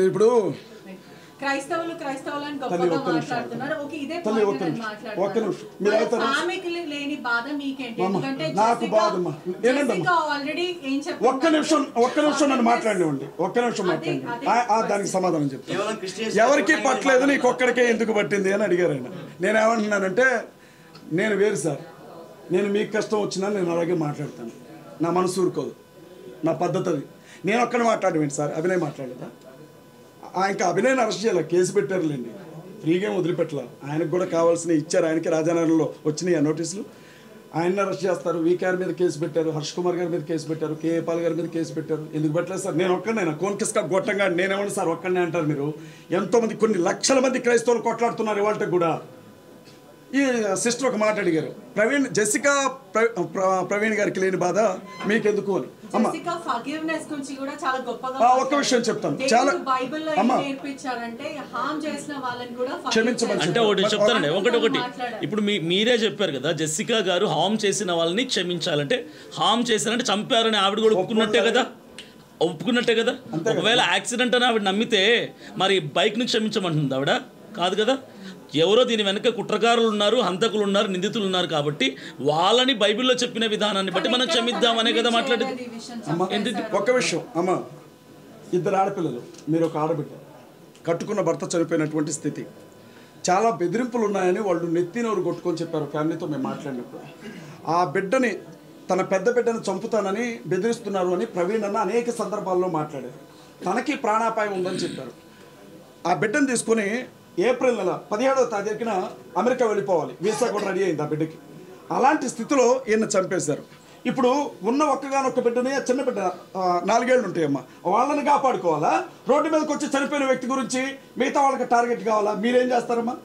ఇప్పుడు క్రైస్తవులు క్రైస్తవులని గొప్పగా మాట్లాడుతున్నారు. ఓకే, ఇదే పాయింట్ నేను మాట్లాడుతున్నాను. ఆమెకి లేని బాధ మీకేంటి? ఎందుకంటే జెసికా ఆల్రెడీ ఏం చెప్పారు? ఒక్క నిమిషం నన్ను మాట్లాడినివ్వండి. ఒక్క నిమిషం మాట్లాడండి, దానికి సమాధానం చెప్తాను. ఎవరికి పట్టలేదు, నీకు ఒక్కడికే ఎందుకు పట్టింది అని అడిగారు ఆయన. నేను ఏమంటున్నానంటే, నేను వేరు సార్, నేను మీకు కష్టం వచ్చినా నేను అలాగే మాట్లాడతాను. నా మనసు ఊరుకోదు, నా పద్ధతి అది. నేను ఒక్కడ మాట్లాడమేంటి సార్? అభినయ్ మాట్లాడలేదా? ఇంకా అభినయని అరెస్ట్ చేయాలి, కేసు పెట్టారులేండి, ఫ్రీగా వదిలిపెట్టలే. ఆయనకు కూడా కావాల్సిన ఇచ్చారు. ఆయనకి రాజానగరంలో వచ్చినాయి ఆ నోటీసులు. ఆయన్ని అరెస్ట్ చేస్తారు. వీకేఆర్ మీద కేసు పెట్టారు, హర్ష్ కుమార్ గారి మీద కేసు పెట్టారు, కేఏ పాల్ గారి మీద కేసు పెట్టారు. ఎందుకు పెట్టలేదు సార్? నేను ఒక్కడైనా కోన్కిస్కా గొట్టంగా నేనేమన్నా సార్ ఒక్కడనే అంటారు మీరు? ఎంతోమంది, కొన్ని లక్షల మంది క్రైస్తవులు కొట్లాడుతున్నారు ఇవాళకి కూడా. ఈ సిస్టర్ ఒక మాట అడిగారు, జెసికా ప్రవీణ్ గారికి లేని బాధ మీకెందుకు అని. ఒక్క విషయం చెప్తాను, చాలా క్షమించమని అంటే ఒకటి చెప్తానండి, ఒకటి ఇప్పుడు మీరే చెప్పారు కదా, జెసికా గారు హామ్ చేసిన వాళ్ళని క్షమించాలంటే, హామ్ చేశారంటే చంపారని ఆవిడ కూడా ఒప్పుకున్నట్టే కదా. ఒకవేళ యాక్సిడెంట్ అని ఆవిడ నమ్మితే మరి బైక్ని క్షమించమంటుంది ఆవిడ? కాదు కదా. ఎవరో దీని వెనక కుట్రకారులు ఉన్నారు, హంతకులు ఉన్నారు, నిందితులు ఉన్నారు. కాబట్టి వాళ్ళని బైబిల్లో చెప్పిన విధానాన్ని బట్టి మనం క్షమిద్దామనే కదా మాట్లాడేది. ఒక్క విషయం అమ్మ, ఇద్దరు ఆడపిల్లలు, మీరు ఒక ఆడబిడ్డ, కట్టుకున్న భర్త చనిపోయినటువంటి స్థితి, చాలా బెదిరింపులు ఉన్నాయని వాళ్ళు నెత్తినోరు కొట్టుకొని చెప్పారు ఫ్యామిలీతో మేము మాట్లాడినప్పుడు. ఆ బిడ్డని, తన పెద్ద బిడ్డను చంపుతానని బెదిరిస్తున్నారు అని ప్రవీణ్ అన్న అనేక సందర్భాల్లో మాట్లాడారు. తనకి ప్రాణాపాయం ఉందని చెప్పారు. ఆ బిడ్డను తీసుకొని ఏప్రిల్ నెల 17వ తారీఖున అమెరికా వెళ్ళిపోవాలి, వీసా కూడా రెడీ అయింది ఆ బిడ్డకి. అలాంటి స్థితిలో ఈయన చంపేశారు. ఇప్పుడు ఉన్న ఒక్కగానొక్క బిడ్డని, చిన్న బిడ్డ 4 ఏళ్ళు ఉంటాయమ్మా, వాళ్ళని కాపాడుకోవాలా? రోడ్డు మీదకి వచ్చి చనిపోయిన వ్యక్తి గురించి మిగతా వాళ్ళకి టార్గెట్ కావాలా? మీరేం చేస్తారమ్మా?